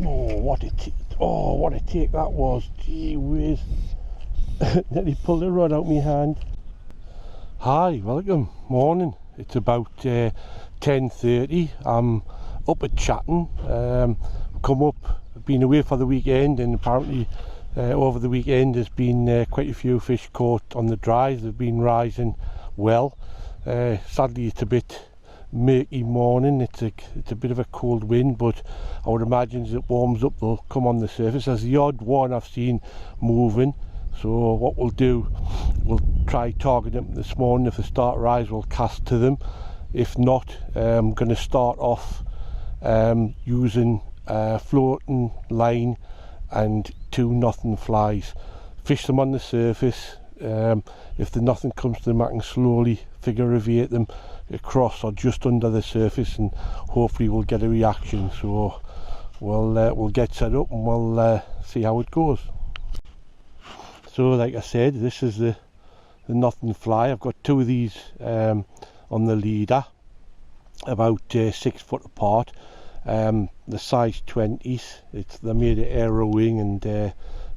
Oh, what a take that was. Gee whiz. Nearly pulled the rod out my hand. Hi, welcome. Morning. It's about 10:30. I'm up at Chatton. Come up, been away for the weekend, and apparently over the weekend there's been quite a few fish caught on the dries. They've been rising well. Sadly it's a bit murky morning. It's a bit of a cold wind, but I would imagine as it warms up they'll come on the surface. There's the odd one I've seen moving, so what we'll do, we'll try target them this morning. If they start rise, we'll cast to them. If not, I'm going to start off using floating line and 2 nothing flies. Fish them on the surface. If the nothing comes to them, I can slowly figure aviate them across or just under the surface, and hopefully we'll get a reaction. So we'll get set up and we'll see how it goes. So like I said, this is the nothing fly. I've got 2 of these on the leader, about 6 foot apart. The size 20s. They're made of aero wing and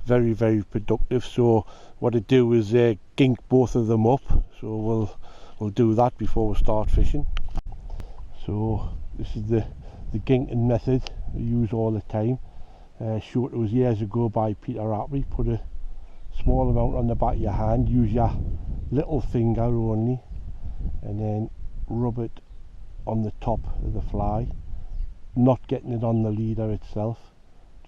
very, very productive. So what I do is gink both of them up. So we'll do that before we start fishing. So this is the ginking method I use all the time. Showed it was years ago by Peter Harvey. Put a small amount on the back of your hand, use your little finger only, and then rub it on the top of the fly, not getting it on the leader itself,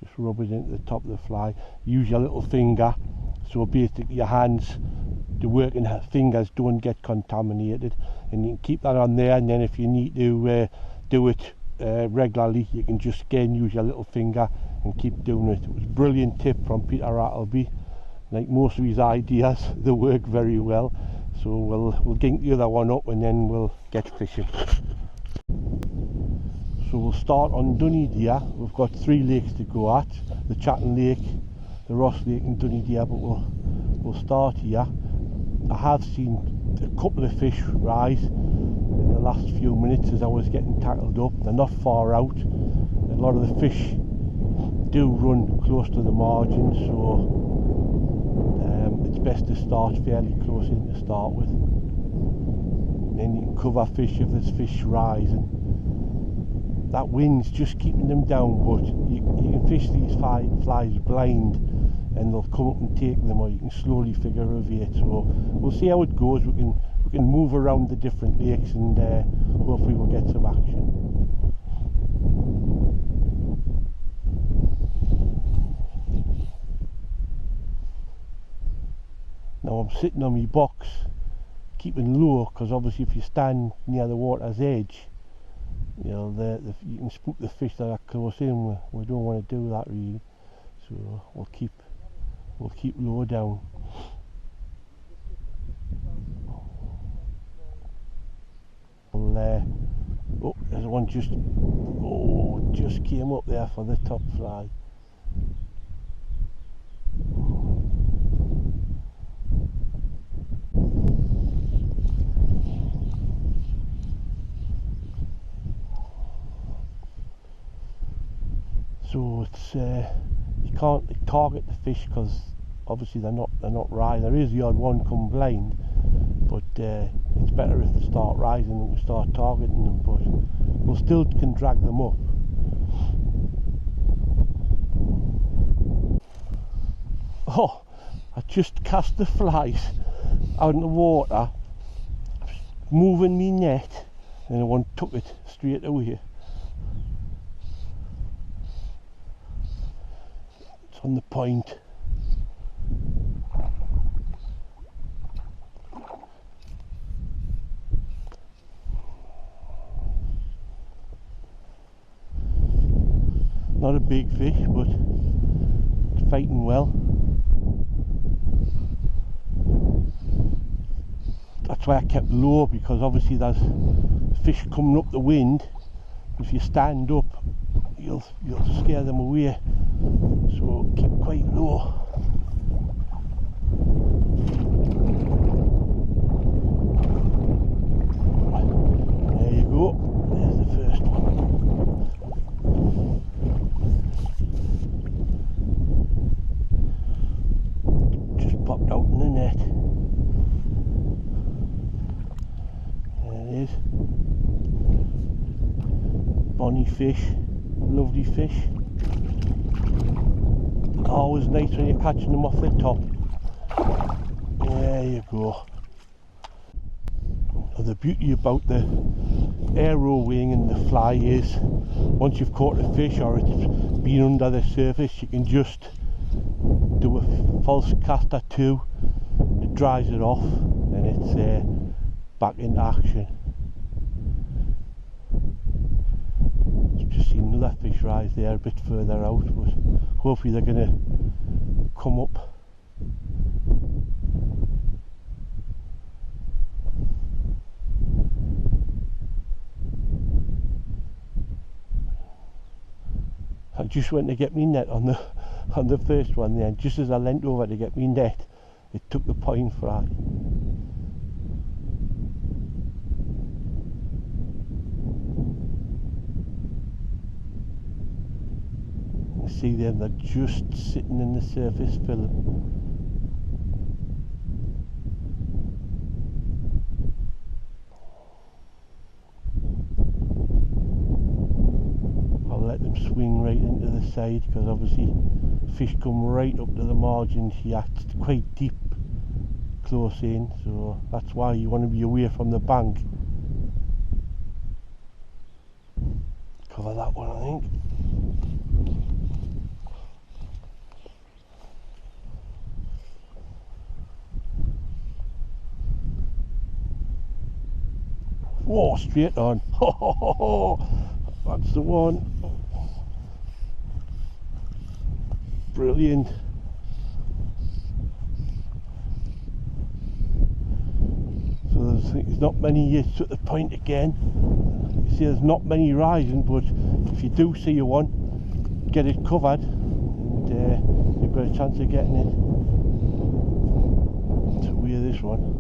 just rub it into the top of the fly. Use your little finger, so basically your hands, the working fingers don't get contaminated, and you can keep that on there. And then if you need to do it regularly, you can just again use your little finger and keep doing it. It was a brilliant tip from Peter Harvey. Like most of his ideas, they work very well. So we'll gink the other one up and then we'll get fishing. So we'll start on Dunedin here. We've got 3 lakes to go at: the Chatton Lake, the Ross Lake and Dunedin, but we'll start here. I have seen a couple of fish rise in the last few minutes as I was getting tackled up. They're not far out. A lot of the fish do run close to the margin, so it's best to start fairly close in to start with. And then you can cover fish if there's fish rising. That wind's just keeping them down, but you can fish these flies blind and they'll come up and take them, or you can slowly figure aviate. So we'll see how it goes. We can move around the different lakes and hopefully we'll get some action. Now I'm sitting on my box, keeping low, because obviously if you stand near the water's edge, you know, you can spook the fish that are close in. We don't want to do that really, so we'll keep low down. Oh, there's one just came up there for the top fly. So it's you can't target the fish because obviously they're not rising. There is the odd one come blind, but it's better if they start rising than we start targeting them. But we'll still can drag them up. Oh, I just cast the flies out in the water, moving me net, and one took it straight away. It's on the point. Not a big fish, but it's fighting well. That's why I kept low, because obviously there's fish coming up the wind. If you stand up, you'll scare them away. So keep quite low. There you go. There's the first one. bonny fish, lovely fish. Always nice when you're catching them off the top. There you go. And the beauty about the aero wing and the fly is once you've caught a fish or it's been under the surface, you can just do a false cast or two, it dries it off and it's back into action. I've just seen another fish rise there a bit further out, but hopefully they're going to come up. I just went to get me net on the first one there, and just as I leant over to get me net, it took the point fry. You see them, they're just sitting in the surface film. Let them swing right into the side, because obviously fish come right up to the margins here. It's quite deep close in, so that's why you want to be away from the bank. Cover that one, I think. Whoa, straight on. That's the one. Brilliant. So there's not many hits at the point again. You see there's not many rising, but if you do see one, get it covered and you've got a chance of getting it. So we're this one.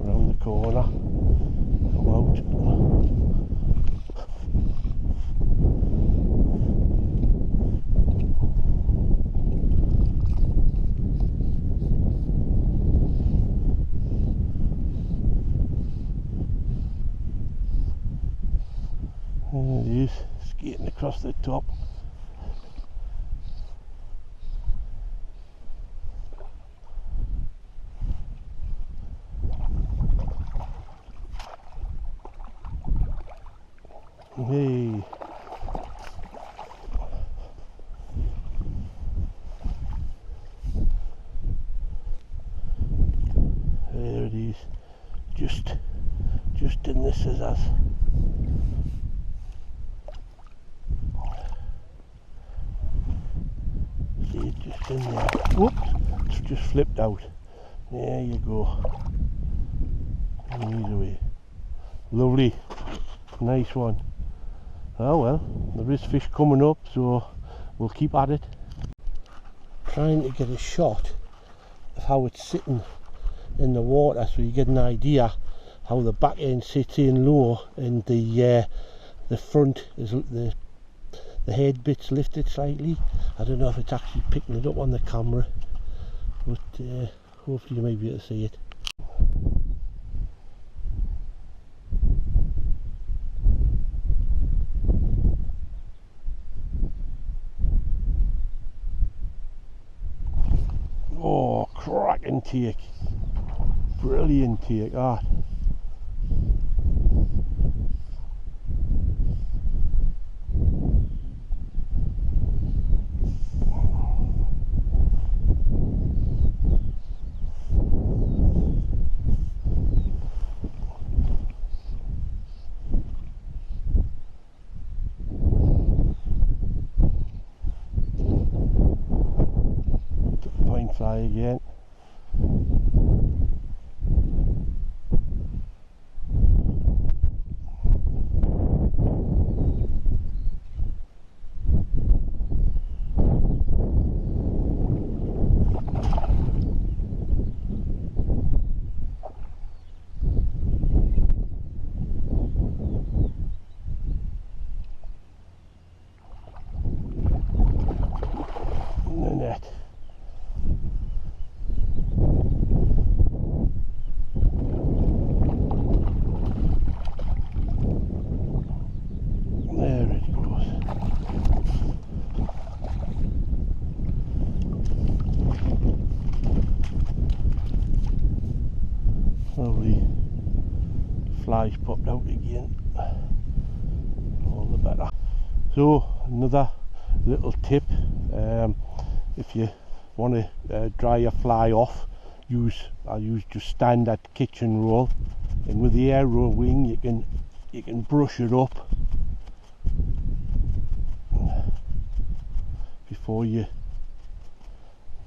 Around the corner. Come out. There it is, skating across the top. Hey. There it is, just in the scissors. See it just in there. Whoops, it's just flipped out. There you go. Easy away. Lovely, nice one. Oh well, there is fish coming up, so we'll keep at it. Trying to get a shot of how it's sitting in the water, so you get an idea how the back end sits in low and the front is the head bit's lifted slightly. I don't know if it's actually picking it up on the camera, but hopefully you may be able to see it. Oh, cracking take. Brilliant take, that. Point fly again. In the net. flies popped out again. All the better. So another little tip, if you want to dry your fly off, I'll use just standard kitchen roll, and with the air roll wing you can brush it up before you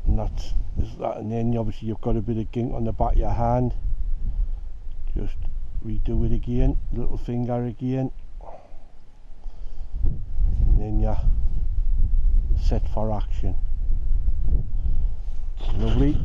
and then obviously you've got a bit of gink on the back of your hand. Just redo it again, little finger again, and then you're set for action. Lovely.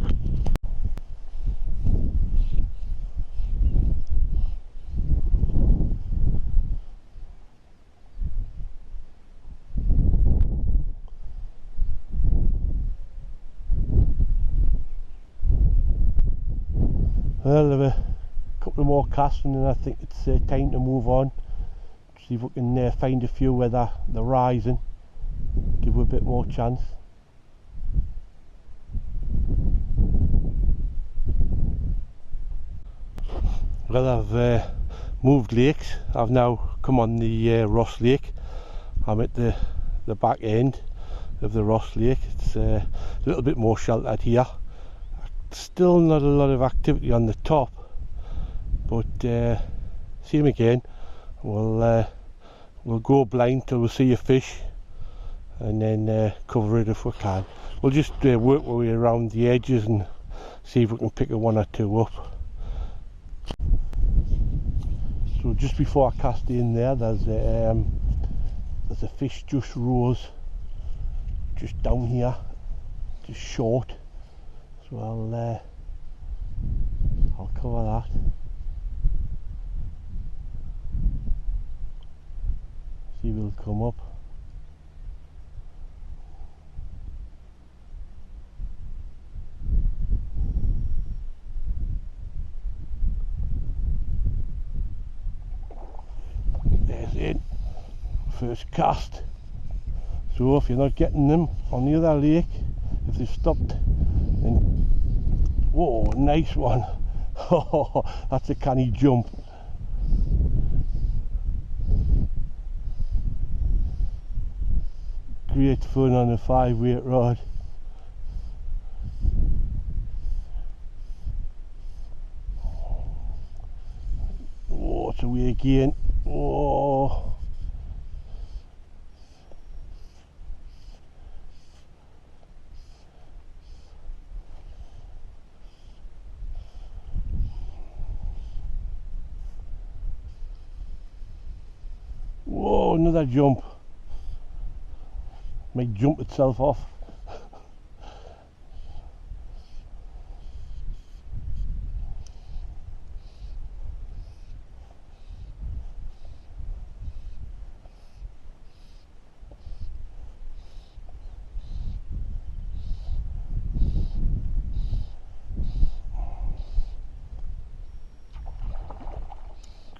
Well, there were a couple more casts and then I think it's time to move on. See if we can find a few where they're rising, give them a bit more chance. Well, I've moved lakes. I've now come on the Ross Lake. I'm at the back end of the Ross Lake. It's a little bit more sheltered here. Still not a lot of activity on the top, but see him again. We'll go blind till we see a fish, and then cover it if we can. We'll just work our way around the edges and see if we can pick a one or two up. So just before I cast in there's a fish just rose just down here, just short. So I'll cover that. See if he'll come up. There's it. First cast. So if you're not getting them on the other lake, if they've stopped, then whoa, nice one. Oh, that's a canny jump. Great fun on a 5-weight rod. Oh, it's away again. Oh. Whoa, another jump. Might jump itself off.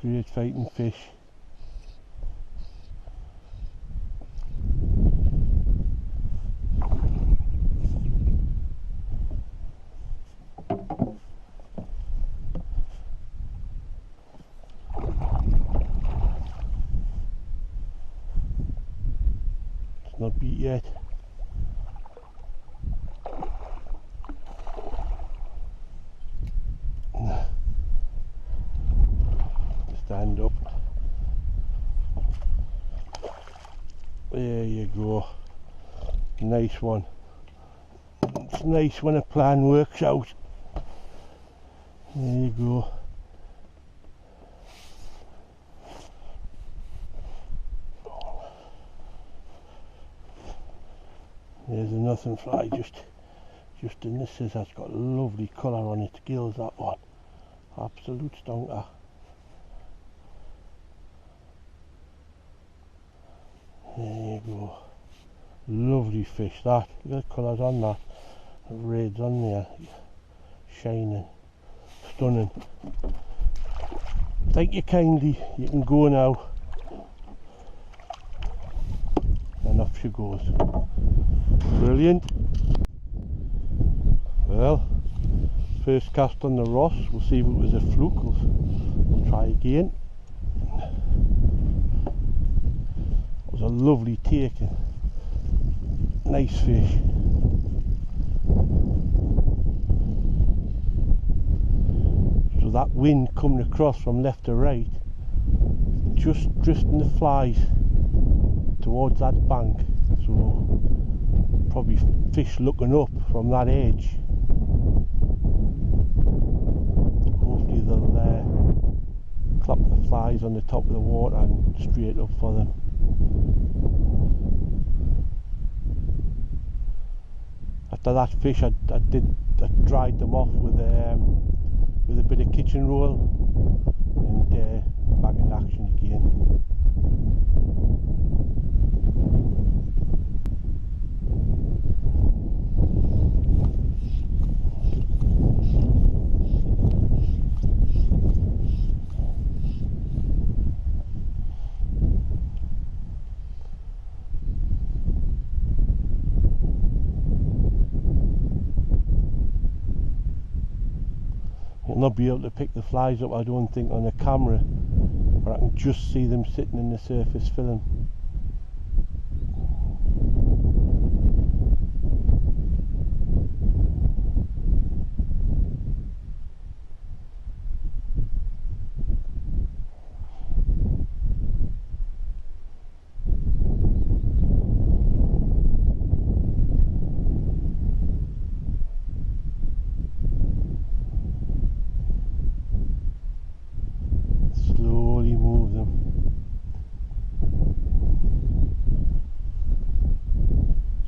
Great fighting fish. Not beat yet. Stand up. There you go. Nice one. It's nice when a plan works out. There you go. There's a nothing fly just in the scissors. Got a lovely colour on its gills, that one. Absolute stonker. There you go. Lovely fish that. Look at the colours on that. The reds on there. Shining. Stunning. Thank you kindly. You can go now. And off she goes. Brilliant. Well, First cast on the Ross. We'll see if it was a fluke. We'll try again. It was a lovely taking. Nice fish. So that wind coming across from left to right, just drifting the flies towards that bank. So probably fish looking up from that edge. Hopefully they'll clap the flies on the top of the water and straight up for them. After that fish, I dried them off with a bit of kitchen roll and back in action again. I'll not be able to pick the flies up, I don't think, on the camera, but I can just see them sitting in the surface filling.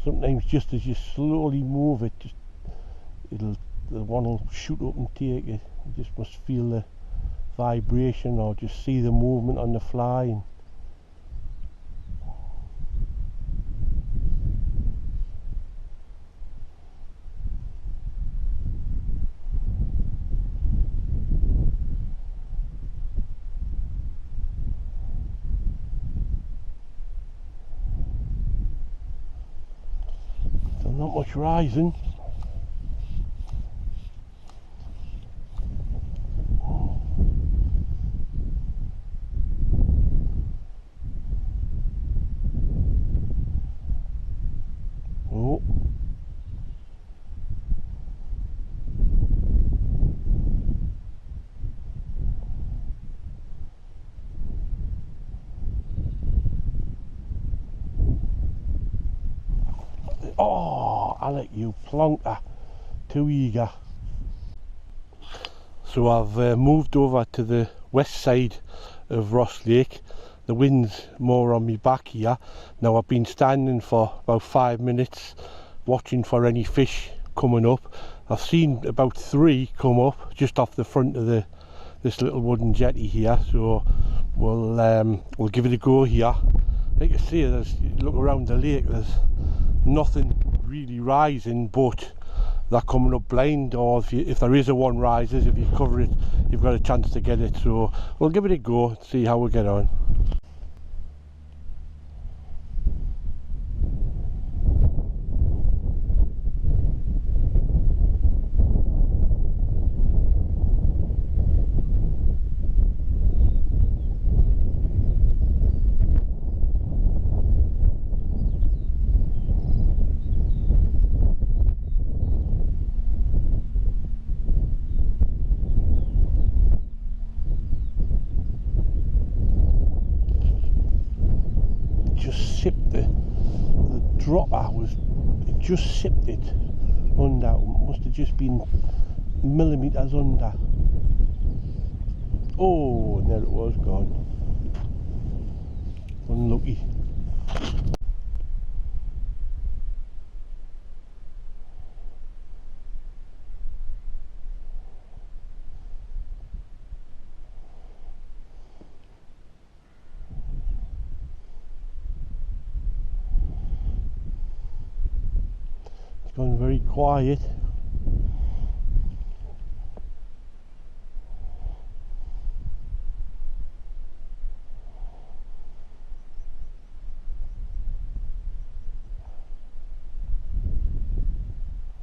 Sometimes just as you slowly move it, the one will shoot up and take it. You just must feel the vibration or just see the movement on the fly. Not much rising. Oh. Oh, Alec, you plonker, too eager. So I've moved over to the west side of Ross Lake. The wind's more on my back here. Now I've been standing for about 5 minutes watching for any fish coming up. I've seen about 3 come up just off the front of this little wooden jetty here, so we'll give it a go here. Like you see, look around the lake, there's nothing really rising, but they're coming up blind, or if there is a one rises, if you cover it, you've got a chance to get it. So we'll give it a go, see how we get on. Sipped the dropper, it just sipped it under. Must have just been millimetres under. Oh, and there it was, gone. Unlucky. Going very quiet.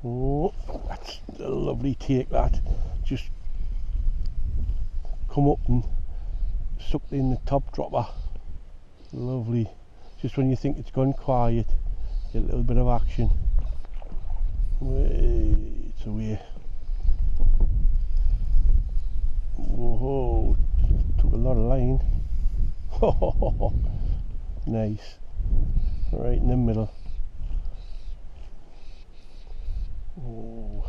Oh, that's a lovely take that. Just come up and sucked in the top dropper. Lovely. Just when you think it's gone quiet, get a little bit of action. It's away. Whoa, took a lot of line. Nice. Right in the middle. Oh.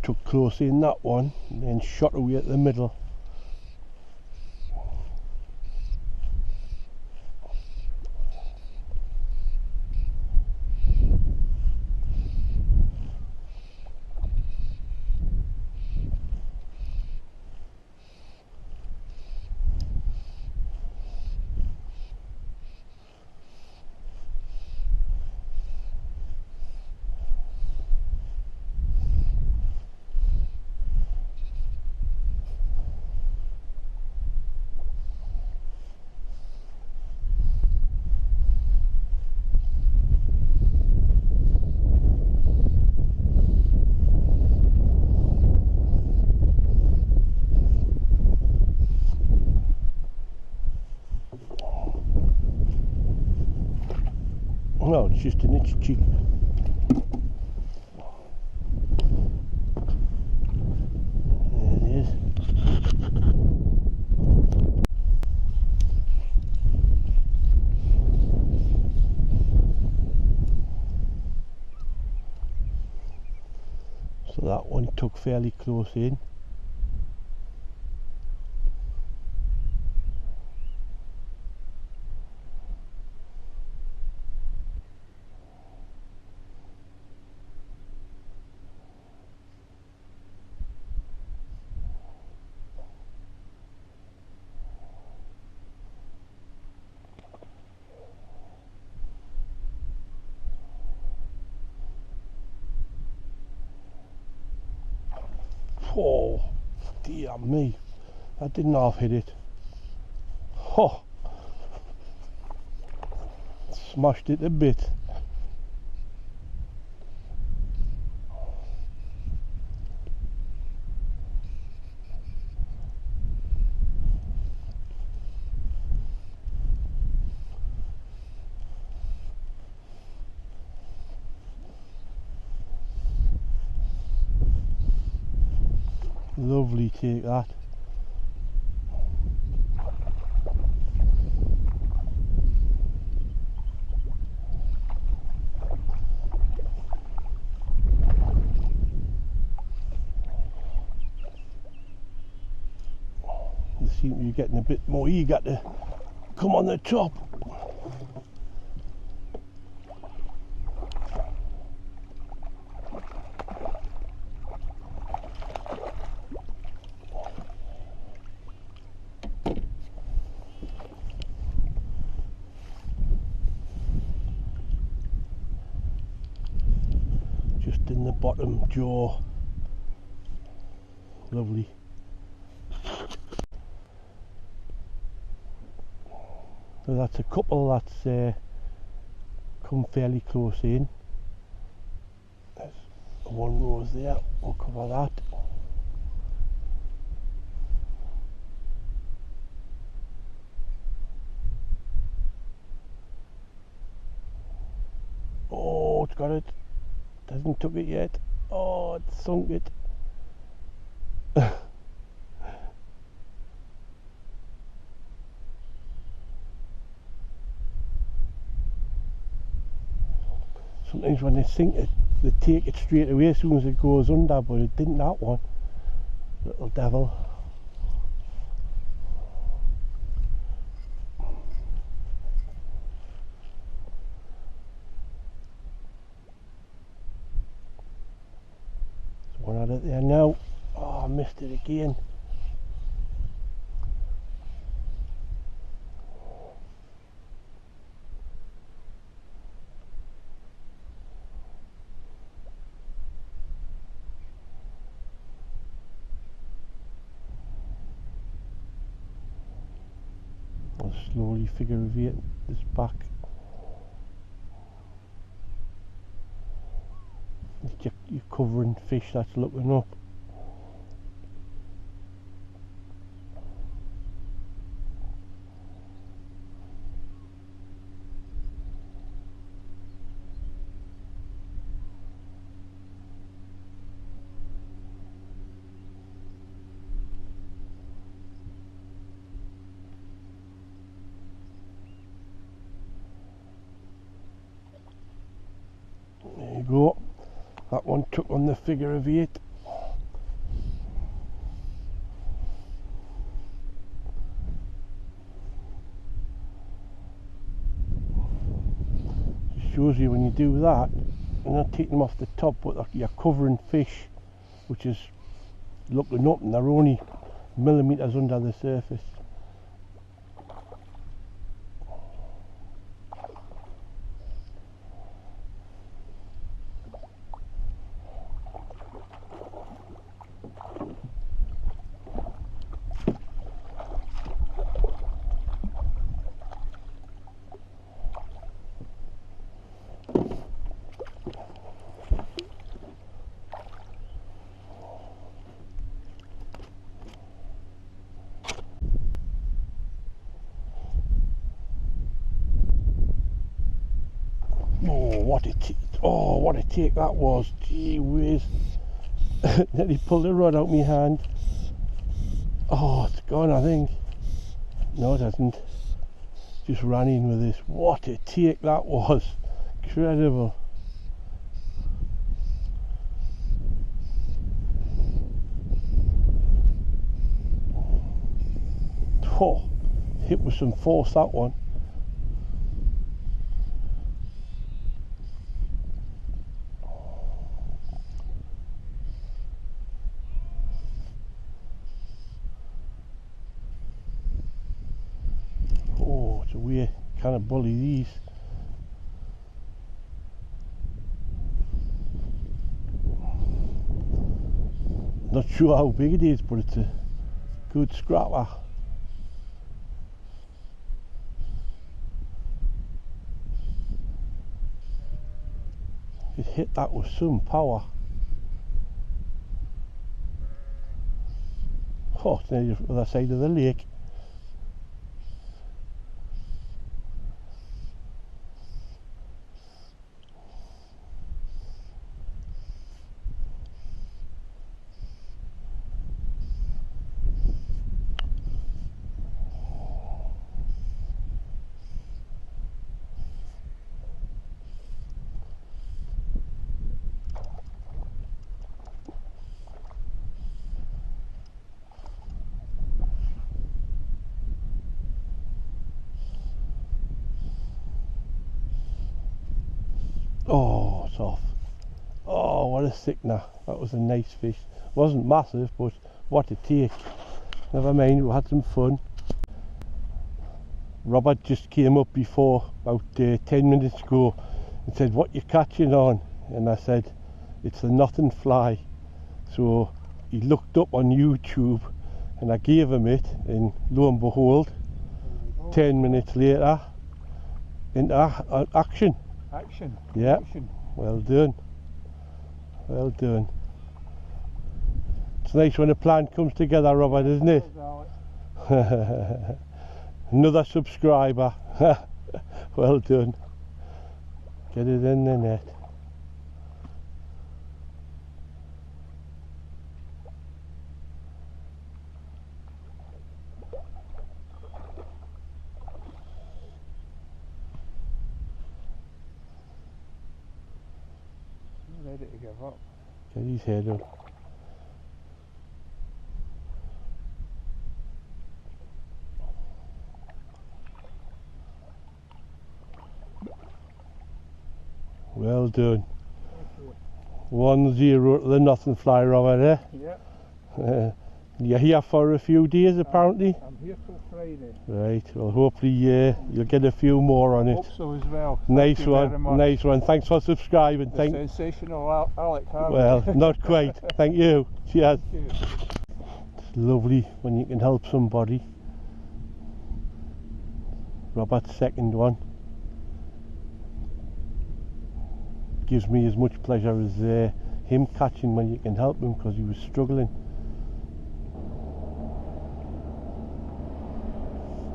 Took close in that one and then shot away at the middle. Well, it's just an itchy cheek. There it is. So that one took fairly close in. Oh, dear me, I didn't half hit it. Oh, smashed it a bit. Lovely take that. You seem to be getting a bit more eager to come on the top. In the bottom jaw. Lovely. So that's a couple that's come fairly close in. There's one rose there, we'll cover that. Oh, it's got it. Hasn't took it yet. Oh, it sunk it. Sometimes when they sink it, they take it straight away as soon as it goes under, but it didn't that one. Little devil. One at it there now. Oh, I missed it again. I'll slowly figure of it this back. You covering fish that's looking up. There you go. That one took on the figure of 8. Just shows you when you do that, you're not taking them off the top, but you're covering fish which is looking up and they're only millimetres under the surface. What a take that was. Gee whiz. Nearly pulled the rod out my hand. Oh, it's gone, I think. No, it hasn't. Just ran in with this. What a take that was. Incredible. Oh, hit with some force, that one. Oh, it's a way kind of bully these. Not sure how big it is, but it's a good scrapper. It hit that with some power. Oh, it's nearly the other side of the lake. Oh, it's off. Oh, what a sickener. That was a nice fish. Wasn't massive, but what a take. Never mind, we had some fun. Robert just came up before, about 10 minutes ago, and said, "What you catching on?" And I said, "It's the nothing fly." So he looked up on YouTube and I gave him it, and lo and behold, 10 minutes later, into action. Action. Yeah. Action. Well done. Well done. It's nice when a plan comes together, Robert, isn't it? Another subscriber. Well done. Get it in the net. Ready to give up. Get his head up. Well done. 1-0 to the nothing fly, Robert, Yeah. You're here for a few days apparently? I'm here till Friday. Right, well hopefully you'll get a few more on it. Hope so as well. Nice Thank you very much. nice one. Thanks for subscribing. The sensational Alec, Harvey. Well, not quite. Thank you. Cheers. Thank you. It's lovely when you can help somebody. Robert's second one. Gives me as much pleasure as him catching when you can help him, because he was struggling.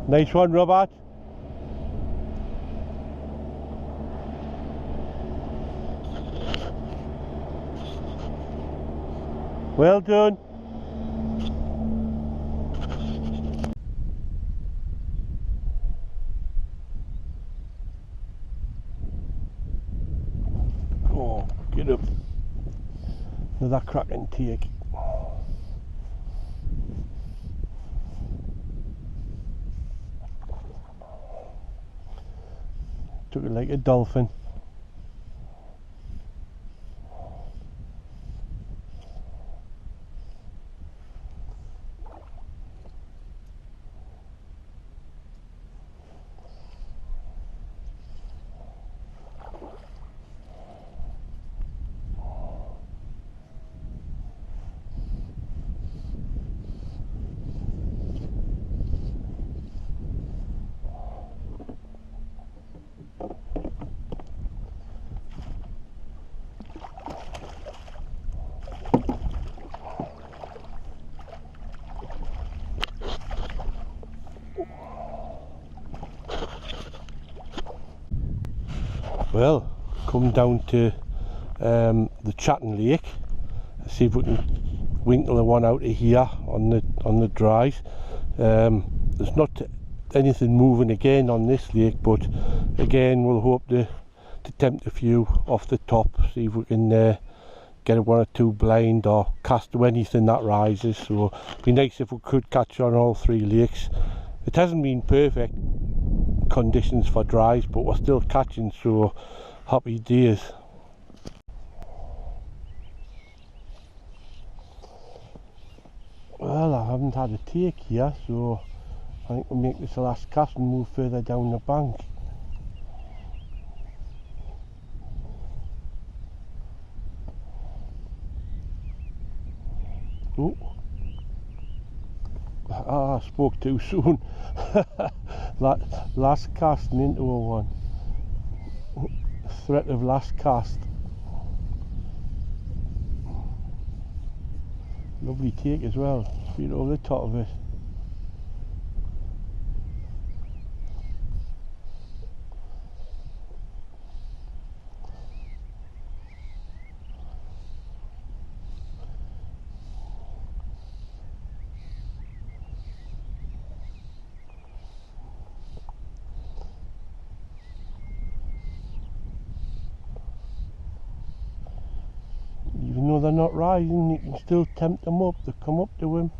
Nice one, Robert. Well done. Oh, get up. Another cracking take. Took it like a dolphin. Well, come down to the Chatting Lake. See if we can winkle the one out of here on the dries. There's not anything moving again on this lake, but again we'll hope to tempt a few off the top. See if we can get a one or two blind or cast to anything that rises. So it'd be nice if we could catch on all three lakes. It hasn't been perfect conditions for dries, but we're still catching, so happy days. Well, I haven't had a take here, so I think we'll make this the last cast and move further down the bank. Oh, I spoke too soon. Last casting into a one. Threat of last cast. Lovely take as well. Feet over the top of it. Even though they're not rising, you can still tempt them up to come up to him.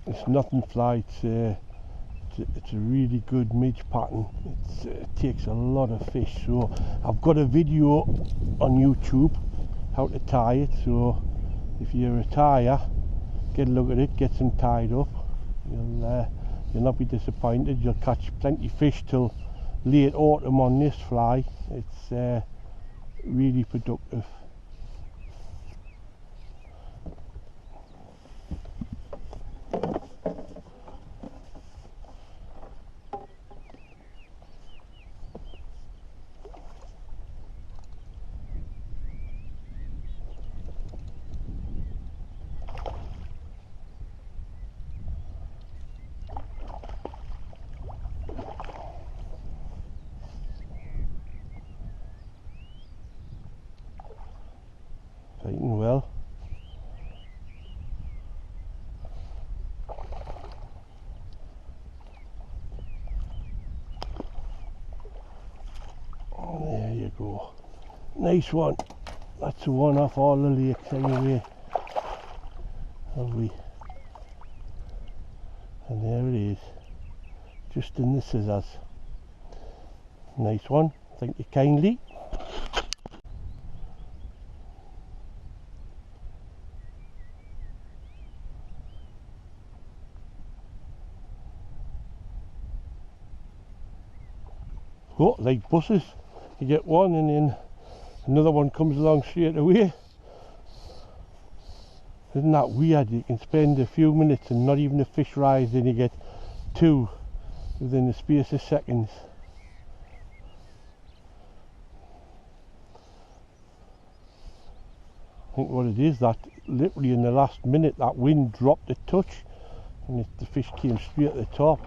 It's nothing fly, it's a really good midge pattern. It takes a lot of fish, so I've got a video on YouTube how to tie it, so if you're a tyer, get a look at it, get them tied up. You'll not be disappointed. You'll catch plenty of fish till late autumn on this fly. It's really productive. Fighting well. There you go. Nice one. That's the one off all the lakes anyway. Lovely. And there it is. Just in the scissors. Nice one. Thank you kindly. Oh, like buses. You get one and then another one comes along straight away. Isn't that weird? You can spend a few minutes and not even a fish rise, and you get two within the space of seconds. I think what it is, that literally in the last minute that wind dropped a touch and the fish came straight at the top.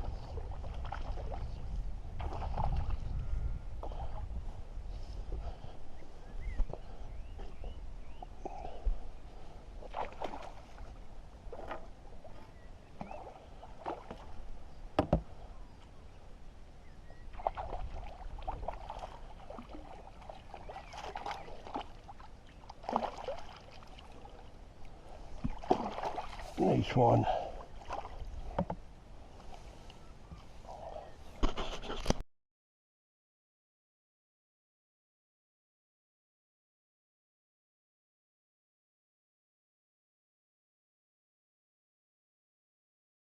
Nice one.